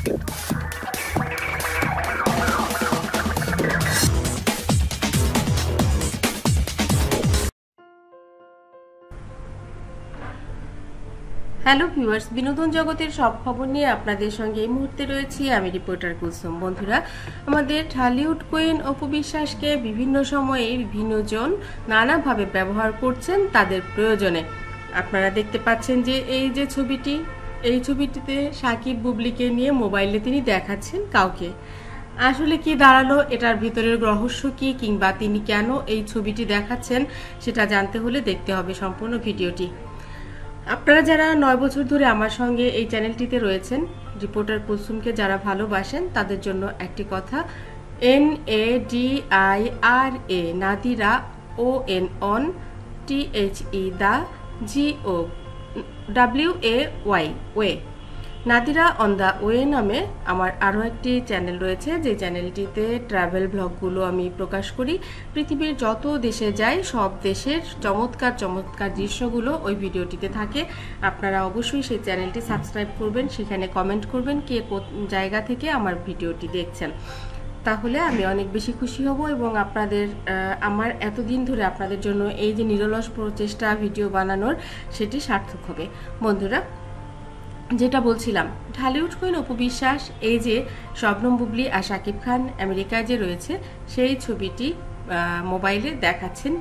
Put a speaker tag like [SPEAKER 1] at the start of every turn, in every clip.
[SPEAKER 1] Hello viewers, বিনোদন জগতের সব খবর নিয়ে আপনাদের সঙ্গে এই মুহূর্তে রয়েছি আমি রিপোর্টার কুলসুম। বন্ধুরা, আমাদের ঢালিউড কুইন অপু বিশ্বাসকে বিভিন্ন সময়ে বিভিন্নজন নানাভাবে ব্যবহার করছেন তাদের প্রয়োজনে। আপনারা দেখতে পাচ্ছেন যে এই ছবিটিতে সাকিব বুবলিকে নিয়ে মোবাইলে তিনি দেখাচ্ছেন কাউকে। আসলে কি দাঁড়ালো, এটার ভিতরের রহস্য কি, কিংবা তিনি কেন এই ছবিটি দেখাচ্ছেন, সেটা জানতে হলে দেখতে হবে সম্পূর্ণ ভিডিওটি। আপনারা যারা 9 বছর ধরে আমার সঙ্গে এই চ্যানেলটিতে রয়েছেন, রিপোর্টার কুলসুমকে যারা ভালোবাসেন, তাদের জন্য একটি কথা, NADIRA Nadira, ON THE the, GOWAY way, Nadira on the way নামে আমার আরও একটি চ্যানেল রয়েছে, যে চ্যানেলটিতে ট্রাভেল ব্লগগুলো আমি প্রকাশ করি। পৃথিবীর যত দেশে যাই সব দেশের চমৎকার চমৎকার দৃশ্যগুলো ওই ভিডিওটিতে থাকে। আপনারা অবশ্যই সেই চ্যানেলটি সাবস্ক্রাইব করবেন, সেখানে কমেন্ট করবেন কে কোন জায়গা থেকে আমার ভিডিওটি দেখছেন। তাহলে আমি অনেক বেশি খুশি হব এবং আপনাদের আমার এতদিন ধরে আপনাদের জন্য এই যে নিরলস প্রচেষ্টা ভিডিও বানানোর, সেটি সার্থক হবে। বন্ধুরা, যেটা বলছিলাম, ঢালিউড কুইন অপু বিশ্বাস এই যে শবনম বুবলি আর শাকিব খান আমেরিকায় যে রয়েছে, সেই ছবিটি মোবাইলে দেখাচ্ছেন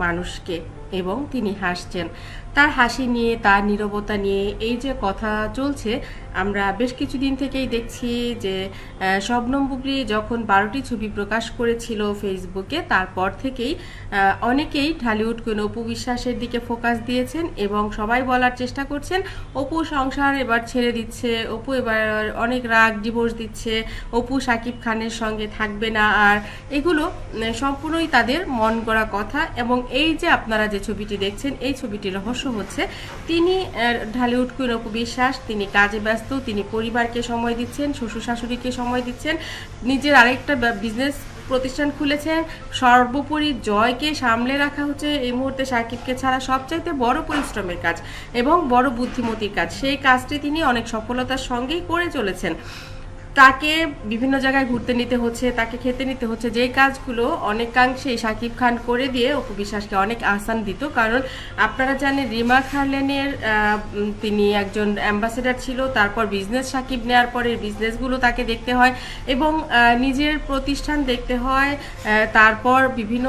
[SPEAKER 1] মানুষকে এবং তিনি হাসছেন। তার হাসি নিয়ে, তার নীরবতা নিয়ে এই যে কথা চলছে, আমরা বেশ কিছুদিন থেকেই দেখছি যে শবনম বুবলি যখন 12টি ছবি প্রকাশ করেছিল ফেসবুকে, তারপর থেকেই অনেকেই ঢালিউড কুইন অপু বিশ্বাসের দিকে ফোকাস দিয়েছেন এবং সবাই বলার চেষ্টা করছেন অপু সংসার এবার ছেড়ে দিচ্ছে, অপু এবার অনেক রাগ, ডিভোর্স দিচ্ছে, অপু শাকিব খানের সঙ্গে থাকবে না। আর এগুলো সম্পূর্ণই তাদের মন গড়া কথা। এবং এই যে আপনারা যে ছবিটি দেখছেন, এই ছবিটির রহস্য হচ্ছে, তিনি ঢালিউড কুইন অপু বিশ্বাস, তিনি কাজে ব্যস্ত, তিনি পরিবারকে সময় দিচ্ছেন, শ্বশুর শাশুড়িকে সময় দিচ্ছেন, নিজের আরেকটা বিজনেস প্রতিষ্ঠান খুলেছেন। সর্বোপরি জয়কে সামলে রাখা হচ্ছে এই মুহূর্তে সাকিবকে ছাড়া সবচাইতে বড় পরিশ্রমের কাজ এবং বড় বুদ্ধিমতির কাজ। সেই কাজটি তিনি অনেক সফলতার সঙ্গেই করে চলেছেন। তাকে বিভিন্ন জায়গায় ঘুরতে নিতে হচ্ছে, তাকে খেতে নিতে হচ্ছে, যে কাজগুলো অনেকাংশেই শাকিব খান করে দিয়ে অপু বিশ্বাসকে অনেক আহসান দিত। কারণ আপনারা জানেন, রিমা খালেনের তিনি একজন অ্যাম্বাসেডার ছিল, তারপর বিজনেস শাকিব নেওয়ার পরে বিজনেসগুলো তাকে দেখতে হয় এবং নিজের প্রতিষ্ঠান দেখতে হয়, তারপর বিভিন্ন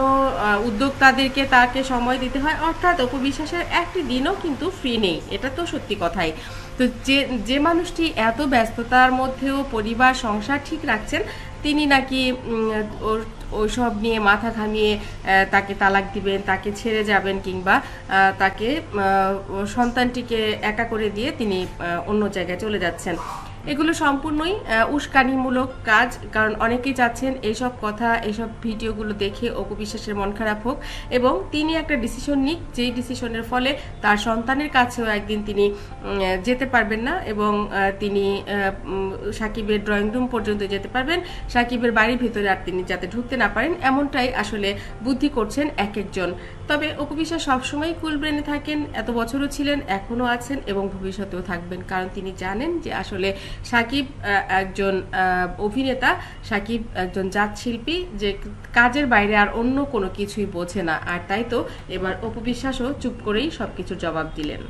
[SPEAKER 1] উদ্যোক্তাদেরকে তাকে সময় দিতে হয়। অর্থাৎ অপু বিশ্বাসের একটি দিনও কিন্তু ফ্রি নেই, এটা তো সত্যি কথাই। তো যে মানুষটি এত ব্যস্ততার মধ্যেও পরিবার সংসার ঠিক রাখছেন, তিনি নাকি ওইসব নিয়ে মাথা ঘামিয়ে তাকে তালাক দিবেন, তাকে ছেড়ে যাবেন, কিংবা তাকে সন্তানটিকে একা করে দিয়ে তিনি অন্য জায়গায় চলে যাচ্ছেন। এগুলো সম্পূর্ণই উস্কানিমূলক কাজ। কারণ অনেকেই চাচ্ছেন এইসব কথা, এইসব ভিডিওগুলো দেখে অপু বিশ্বাসের মন খারাপ হোক এবং তিনি একটা ডিসিশন নিক, যেই ডিসিশনের ফলে তার সন্তানের কাছেও একদিন তিনি যেতে পারবেন না এবং তিনি সাকিবের ড্রয়িং রুম পর্যন্ত যেতে পারবেন, সাকিবের বাড়ির ভিতরে আর তিনি যাতে ঢুকতে না পারেন, এমনটাই আসলে বুদ্ধি করছেন এক একজন। তবে অপু বিশ্বাস সবসময় কুল ব্রেনে থাকেন, এত বছরও ছিলেন, এখনও আছেন এবং ভবিষ্যতেও থাকবেন। কারণ তিনি জানেন যে আসলে সাকিব একজন অভিনেতা, সাকিব একজন জাত শিল্পী, যে কাজের বাইরে আর অন্য কোনো কিছুই বোঝে না। আর তাই তো এবার অপু বিশ্বাসও চুপ করেই সবকিছুর জবাব দিলেন।